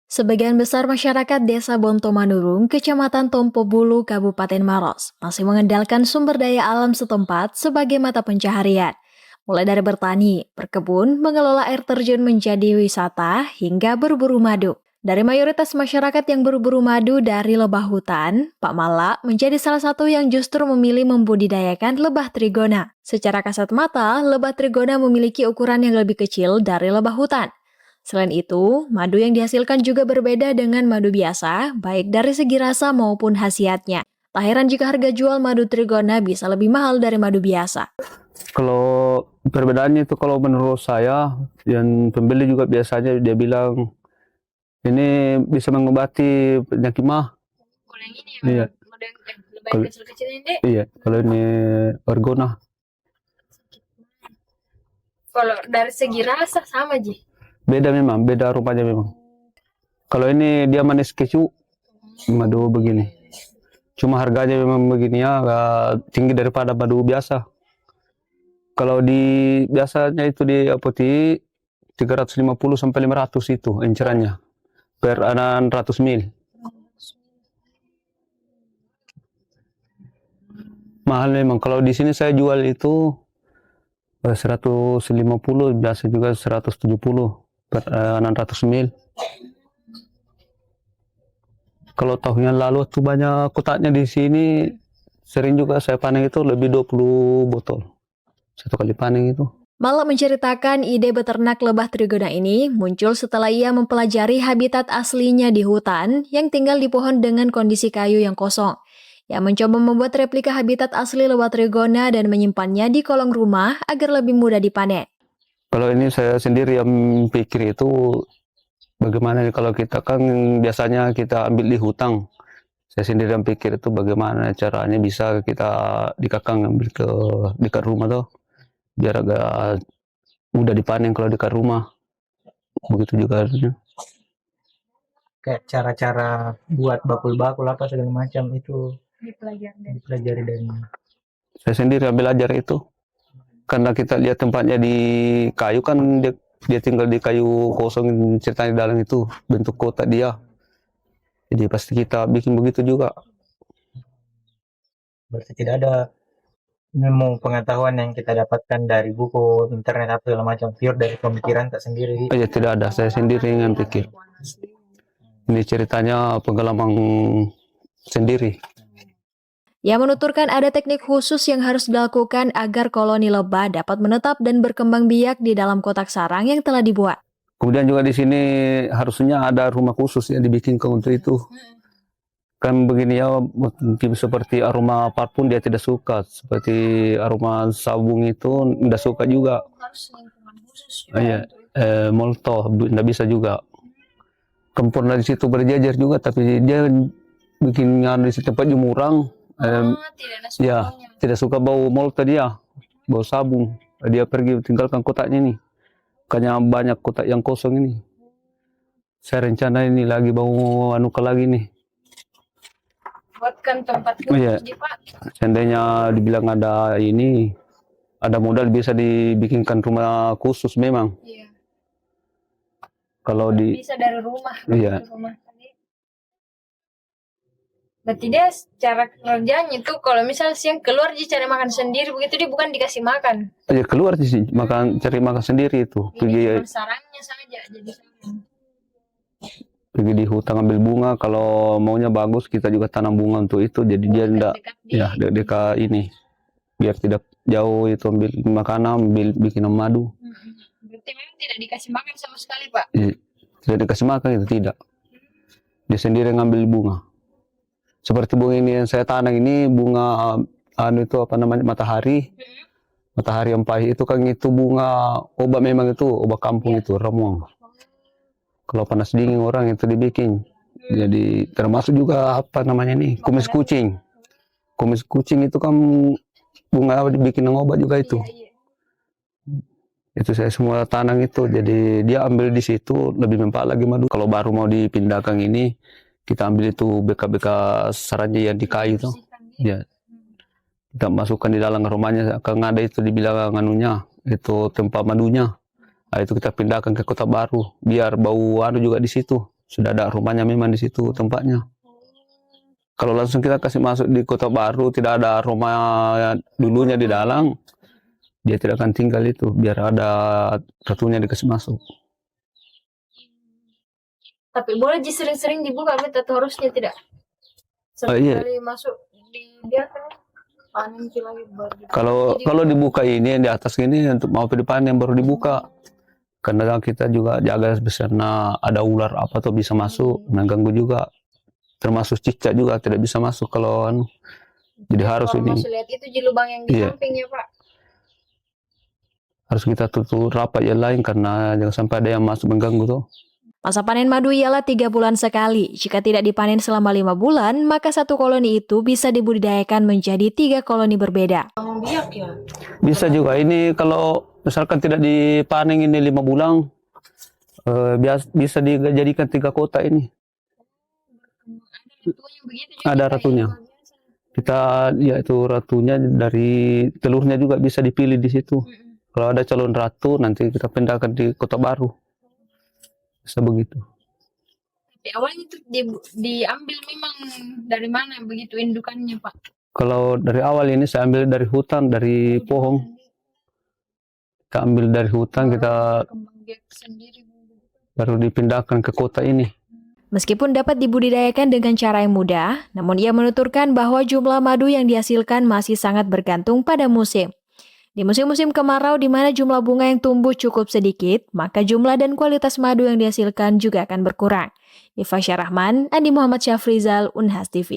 Sebagian besar masyarakat Desa Bontomanurung, Kecamatan Tompobulu, Kabupaten Maros, masih mengandalkan sumber daya alam setempat sebagai mata pencaharian. Mulai dari bertani, berkebun, mengelola air terjun menjadi wisata, hingga berburu madu. Dari mayoritas masyarakat yang berburu madu dari lebah hutan, Pak Mala menjadi salah satu yang justru memilih membudidayakan lebah trigona. Secara kasat mata, lebah trigona memiliki ukuran yang lebih kecil dari lebah hutan. Selain itu, madu yang dihasilkan juga berbeda dengan madu biasa, baik dari segi rasa maupun khasiatnya. Tak heran jika harga jual madu trigona bisa lebih mahal dari madu biasa. Kalau perbedaannya itu kalau menurut saya, yang pembeli juga biasanya dia bilang ini bisa mengobati penyakit mah. Kalau yang ini Iya. madu yang lebih kecil-kecil ini, Dek. Iya, kalau ini orgona. Kalau dari segi rasa sama, Ji. Beda memang, beda rupanya memang. Kalau ini dia manis kecu, madu begini. Cuma harganya memang begini ya, agak tinggi daripada madu biasa. Kalau di biasanya itu di apotek 350 sampai 500 itu incerannya per 600 ml. Mahal memang. Kalau di sini saya jual itu 150, biasa juga 170 per 600 ml. Kalau tahun yang lalu tuh banyak kotaknya di sini, sering juga saya panen itu lebih 20 botol. Satu kali panen itu. Mala menceritakan ide beternak lebah trigona ini muncul setelah ia mempelajari habitat aslinya di hutan yang tinggal di pohon dengan kondisi kayu yang kosong. Ia mencoba membuat replika habitat asli lebah trigona dan menyimpannya di kolong rumah agar lebih mudah dipanen. Kalau ini saya sendiri yang pikir itu bagaimana kalau kita kan biasanya kita ambil di hutang. Saya sendiri yang pikir itu bagaimana caranya bisa kita dikakang ambil ke dekat rumah tuh biar agak mudah dipanen kalau dekat rumah. Begitu juga harusnya. Kayak cara-cara buat bakul-bakul apa segala macam itu dipelajari dari Saya sendiri belajar itu karena kita lihat tempatnya di kayu kan dia tinggal di kayu kosong ceritanya di dalam itu bentuk kotak dia. Jadi pasti kita bikin begitu juga. berarti tidak ada ilmu pengetahuan yang kita dapatkan dari buku, internet atau segala macam, pure dari pemikiran tak sendiri. Ya tidak ada, saya sendiri yang pikir. Ini ceritanya pengalaman sendiri. Ia menuturkan ada teknik khusus yang harus dilakukan agar koloni lebah dapat menetap dan berkembang biak di dalam kotak sarang yang telah dibuat. Kemudian juga di sini harusnya ada rumah khusus yang dibikinkan untuk itu. Kan begini ya, mungkin seperti aroma parfum dia tidak suka, seperti aroma sabun itu tidak suka juga. Iya, molto tidak bisa juga. Kempurna di situ berjejer juga, tapi dia bikin di tempat jemurang. Ya, tidak suka bau molto dia, bau sabun. Dia pergi tinggalkan kotaknya ini. Makanya banyak kotak yang kosong ini. Saya rencana ini lagi bau anuka lagi nih. Buatkan tempat khusus, iya. Pak. Seandainya dibilang ada ini, ada modal bisa dibikinkan rumah khusus memang. Iya. Kalau bisa dari rumah. Iya. Dari rumah. Berarti dia cara kerjanya itu kalau misal siang keluar dia cari makan sendiri begitu, dia bukan dikasih makan. Ya keluar sih makan, cari makan sendiri itu. Ini sarangnya saja jadi pergi di hutan ambil bunga, kalau maunya bagus kita juga tanam bunga untuk itu, jadi dia enggak ya dekat ini biar tidak jauh itu ambil makanan, ambil bikin madu. Berarti memang tidak dikasih makan sama sekali, Pak? Ya, tidak dikasih makan itu tidak, dia sendiri ngambil bunga. Seperti bunga ini yang saya tanam ini bunga itu apa namanya matahari, matahari yang pahit itu kan itu bunga obat memang itu obat kampung itu ramuan. Kalau panas dingin orang itu dibikin. Jadi termasuk juga apa namanya nih kumis kucing. Kumis kucing itu kan bunga dibikin obat juga itu. Itu saya semua tanam itu. Jadi dia ambil di situ lebih mempak lagi madu. Kalau baru mau dipindahkan ini kita ambil itu bekas-bekas sarangnya yang di kayu itu. Ya. Kita masukkan di dalam rumahnya. Kan ada itu dibilang anunya itu tempat madunya. Nah, itu kita pindahkan ke kota baru biar bau anu juga di situ. Sudah ada rumahnya memang di situ tempatnya. Kalau langsung kita kasih masuk di kota baru, tidak ada rumah dulunya di dalam, dia tidak akan tinggal itu, biar ada ratunya dikasih masuk. Tapi boleh sering-sering dibuka, atau harusnya tidak? Iya. Sekali masuk dibiarkan panen lagi baru dibuka. Kalau dibuka ini di atas ini untuk mau dipanen baru dibuka. Karena kita juga jaga misalnya ada ular apa tuh bisa masuk, mengganggu juga. Termasuk cicak juga tidak bisa masuk kalau jadi harus Orang ini. masuk lihat itu di lubang yang di Iya. samping ya Pak. Harus kita tutup rapat yang lain karena jangan sampai ada yang masuk mengganggu tuh. Masa panen madu ialah 3 bulan sekali. Jika tidak dipanen selama 5 bulan, maka satu koloni itu bisa dibudidayakan menjadi 3 koloni berbeda. Biak ya? Bisa juga ini kalau misalkan tidak dipanen ini 5 bulan, bisa dijadikan 3 kota ini. Ada ratunya. Kita ya itu ratunya dari telurnya juga bisa dipilih di situ. Kalau ada calon ratu nanti kita pindahkan di kota baru. Bisa begitu. Tapi awalnya itu diambil memang dari mana begitu indukannya Pak? Kalau dari awal ini saya ambil dari hutan, dari pohon. Kita ambil dari hutan, kita baru dipindahkan ke kota ini. Meskipun dapat dibudidayakan dengan cara yang mudah, namun ia menuturkan bahwa jumlah madu yang dihasilkan masih sangat bergantung pada musim. Di musim-musim kemarau di mana jumlah bunga yang tumbuh cukup sedikit, maka jumlah dan kualitas madu yang dihasilkan juga akan berkurang. Iva Syarahman, Andi Muhammad Syafrizal, Unhas TV.